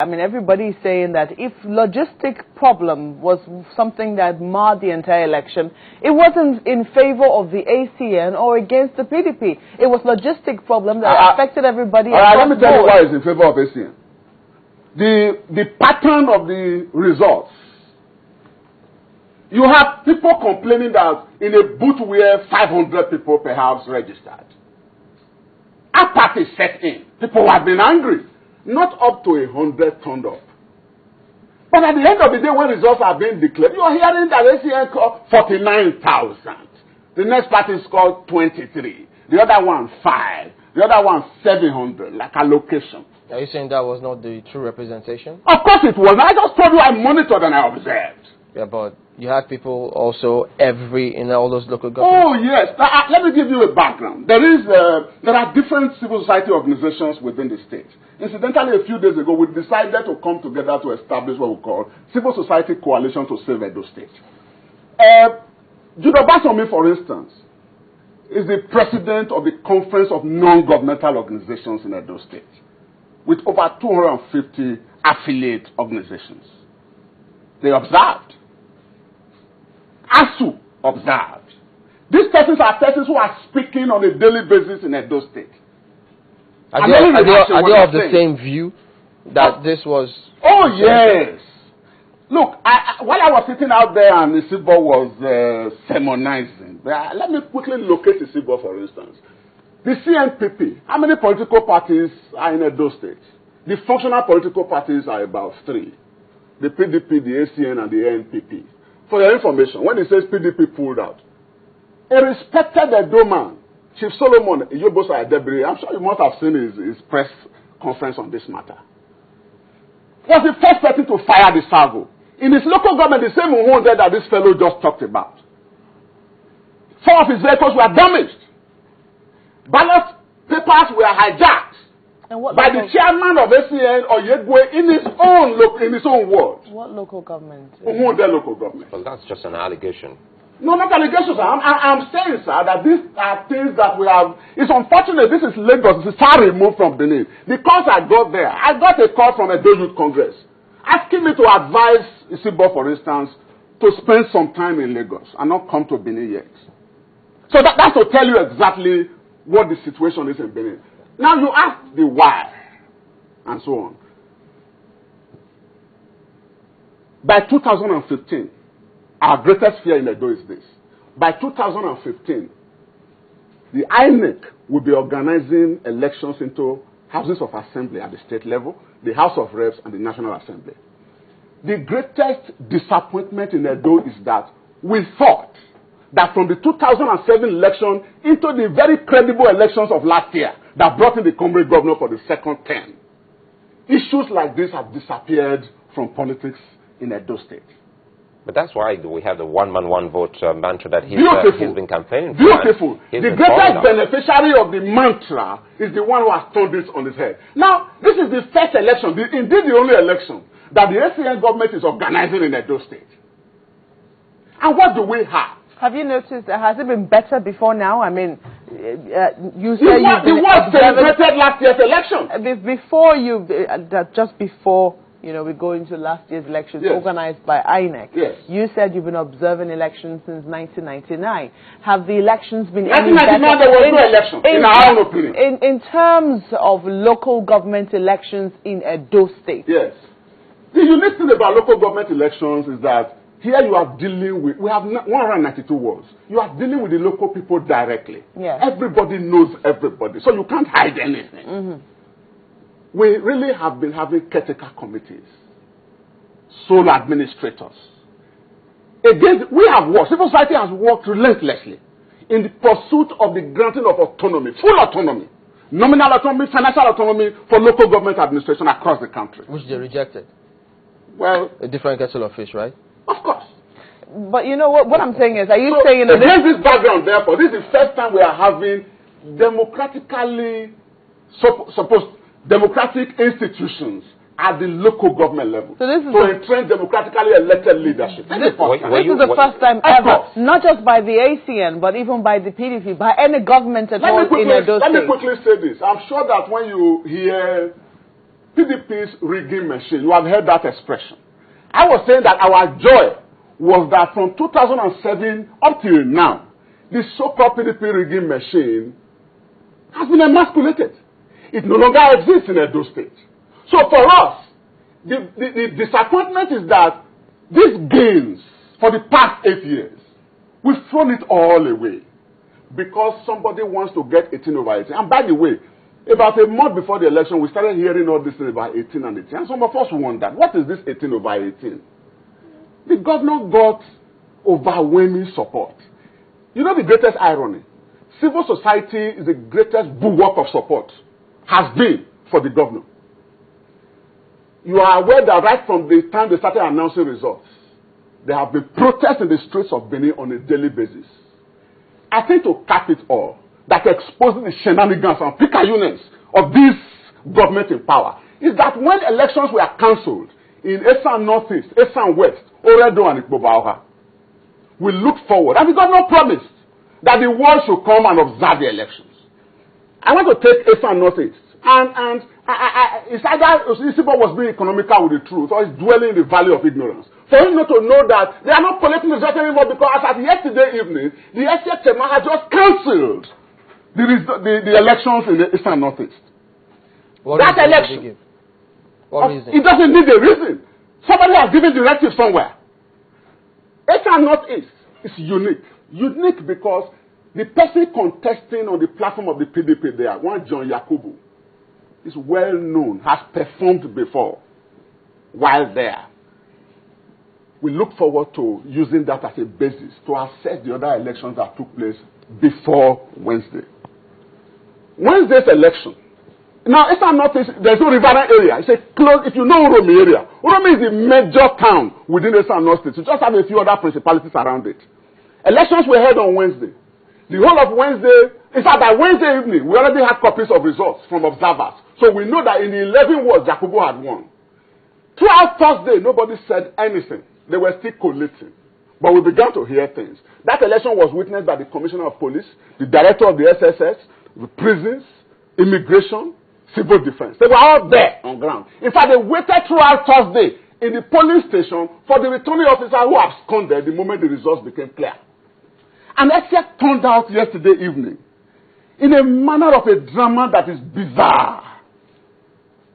I mean, everybody's saying that if logistic problem was something that marred the entire election, it wasn't in favor of the ACN or against the PDP. It was logistic problem that affected everybody. Let me tell you why it's in favor of ACN. The pattern of the results. You have people complaining that in a booth where 500 people perhaps registered. Apathy set in. People have been angry. Not up to 100 turned up. But at the end of the day, when results are being declared, you are hearing that ACN called 49,000. The next party scored 23. The other one 5. The other one 700, like allocation. Are you saying that was not the true representation? Of course it was. I just told you I monitored and I observed. Yeah, but you had people also in all those local governments. Oh yes. Let me give you a background. There are different civil society organizations within the state. Incidentally, a few days ago, we decided to come together to establish what we call Civil Society Coalition to Save Edo State. Judo Basomi, for instance, is the president of the Conference of Non-Governmental Organizations in Edo State, with over 250 affiliate organizations. They observed. ASU observed. These persons are persons who are speaking on a daily basis in Edo State. Are they of the same view that this was... Oh, yes. Look, while I was sitting out there and Isibo was sermonizing, let me quickly locate Isibo, for instance. The CNPP, how many political parties are in Edo State? The functional political parties are about 3. The PDP, the ACN, and the ANPP. For your information, when it says PDP pulled out, a respected Edo man, Chief Solomon Iyobosa Adebiri, I'm sure you must have seen his press conference on this matter, was the first person to fire the salvo. In his local government, the same one that this fellow just talked about. 4 of his vehicles were damaged. Ballot papers were hijacked by the chairman of ACN or Yegwe in his own words. What local government? Local government. Well, that's just an allegation. No, not allegations. I'm saying, sir, that these are things that we have. It's unfortunate. This is Lagos. It's far removed from Benin. Because I got there, I got a call from a Youth Congress asking me to advise Isibo, for instance, to spend some time in Lagos and not come to Benin yet. So that's to tell you exactly what the situation is in Benin. Now you ask the why and so on. By 2015, our greatest fear in Edo is this. By 2015, the INEC will be organizing elections into houses of assembly at the state level, the House of Reps, and the National Assembly. The greatest disappointment in Edo is that we thought that from the 2007 election into the very credible elections of last year that brought in the comrade governor for the second term, issues like this have disappeared from politics in Edo State. But that's why we have the one-man, one-vote mantra that he's been campaigning for. Beautiful. The greatest beneficiary of the mantra is the one who has turned this on his head. Now, this is the first election, indeed the only election, that the ACN government is organizing in Edo State. And what do we have? Have you noticed, has it been better before now? I mean, you say you celebrated last year's election. Before just before, we go into last year's elections organized by INEC. Yes. You said you've been observing elections since 1999. Have the elections been any better? 1999 there was no election, in our own opinion. In terms of local government elections in Edo State. Yes. The unique thing about local government elections is that here you are dealing with, we have 192 wards. You are dealing with the local people directly. Yes. Everybody knows everybody, so you can't hide anything. Mm-hmm. We really have been having caretaker committees, sole administrators. Again, we have worked, civil society has worked relentlessly in the pursuit of the granting of autonomy, full autonomy, nominal autonomy, financial autonomy for local government administration across the country. Which they rejected. Well, a different kettle of fish, right? Of course. But you know what I'm saying is, are you saying that against this background, therefore, this is the first time we are having democratically democratic institutions at the local government level to entrench democratically elected leadership. This is the first time ever, not just by the ACN, but even by the PDP, by any government at all in Edo State. Let me quickly say this. I'm sure that when you hear PDP's rigging machine. You have heard that expression. I was saying that our joy was that from 2007 up till now, the so-called PDP rigging machine has been emasculated. It no longer exists in Edo State. So for us, the disappointment is that these gains for the past 8 years, we've thrown it all away because somebody wants to get 18 over 18. And by the way, about a month before the election, we started hearing all this thing about 18 and 18. And some of us wondered, what is this 18 over 18? The governor got overwhelming support. You know the greatest irony? Civil society is the greatest bulwark of support, has been for the governor. You are aware that right from the time they started announcing results, there have been protests in the streets of Benin on a daily basis. I think to cap it all, that exposes the shenanigans and picayunions of this government in power, is that when elections were cancelled in Esan Northeast, Esan West, Oredo and Ikpobaoha, we looked forward, and the governor promised that the world should come and observe the elections. I want to take Esan Northeast, and it's either Isibo was being economical with the truth, or he's dwelling in the valley of ignorance. For him not to know that they are not collecting the result anymore, because as at yesterday evening, the SHMA had just cancelled the elections in the Eastern Northeast. That election, it doesn't need a reason. Somebody has given directive somewhere. Eastern Northeast is unique. Unique because the person contesting on the platform of the PDP there, one John Yakubu, is well known, has performed before while there. We look forward to using that as a basis to assess the other elections that took place before Wednesday. Wednesday's election. Now, it's not, there's no riverine area. It's a close, if you know Uromi area, Uromi is the major town within the Eastern North State. You just have a few other principalities around it. Elections were held on Wednesday. The whole of Wednesday, in fact, by Wednesday evening, we already had copies of results from observers. So we know that in the 11 wards, Jacobo had won. Throughout Thursday, nobody said anything. They were still collating. But we began to hear things. That election was witnessed by the Commissioner of Police, the Director of the SSS, the prisons, immigration, civil defense. They were all there on ground. In fact, they waited throughout Thursday in the polling station for the returning officer who absconded the moment the results became clear. And SSS turned out yesterday evening in a manner of a drama that is bizarre,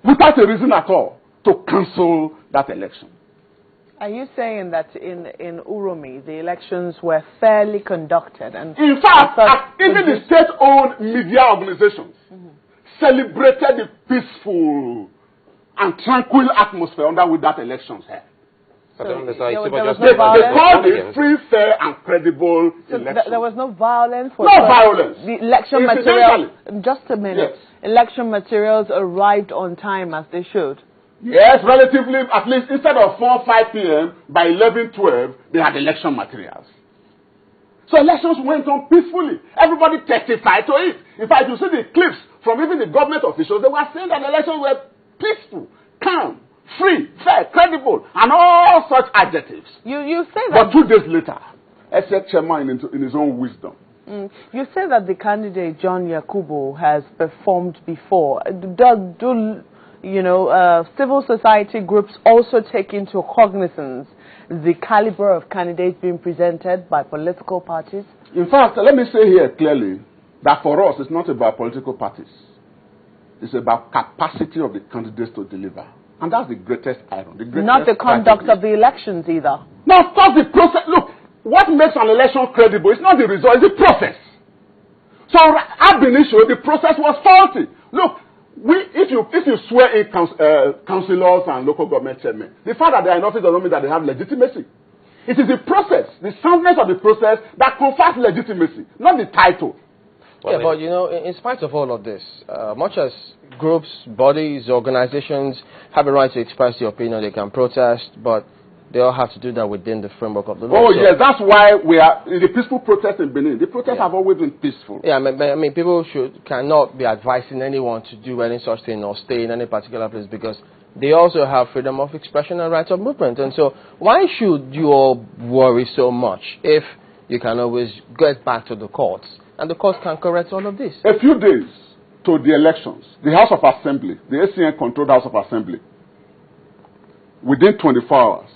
without a reason at all, to cancel that election. Are you saying that in Uromi, the elections were fairly conducted? And in fact, even the state-owned media organizations celebrated the peaceful and tranquil atmosphere under which that elections held. So there was they called it free, fair, and credible election. There was no violence? No violence. The election materials, just a minute, yes. Election materials arrived on time as they should? Yes, relatively, at least instead of 4 or 5 p.m., by 11:12, they had election materials. So elections went on peacefully. Everybody testified to it. In fact, you see the clips from even the government officials, they were saying that elections were peaceful, calm, free, fair, credible, and all such adjectives. You say that. But 2 days later, SS Chairman in his own wisdom. You say that the candidate, John Yakubu, has performed before. Civil society groups also take into cognizance the caliber of candidates being presented by political parties? In fact, let me say here clearly that for us, it's not about political parties. It's about capacity of the candidates to deliver. And that's the greatest irony. Not the conduct of the elections either. No, of course the process. Look, what makes an election credible is not the result, it's the process. So, ab initio, the process was faulty. Look, if you swear in councillors and local government chairmen, the fact that they are in office doesn't mean that they have legitimacy. It is the process, the soundness of the process that confers legitimacy, not the title. Well, yeah, but in spite of all of this, much as groups, bodies, organizations have a right to express their opinion, they can protest, but they all have to do that within the framework of the law. Oh, yes, that's why we are in the peaceful protest in Benin. The protests have always been peaceful. Yeah, I mean, people cannot be advising anyone to do any such thing or stay in any particular place because they also have freedom of expression and right of movement. And so why should you all worry so much if you can always get back to the courts and the courts can correct all of this? A few days to the elections, the House of Assembly, the ACN controlled House of Assembly, within 24 hours,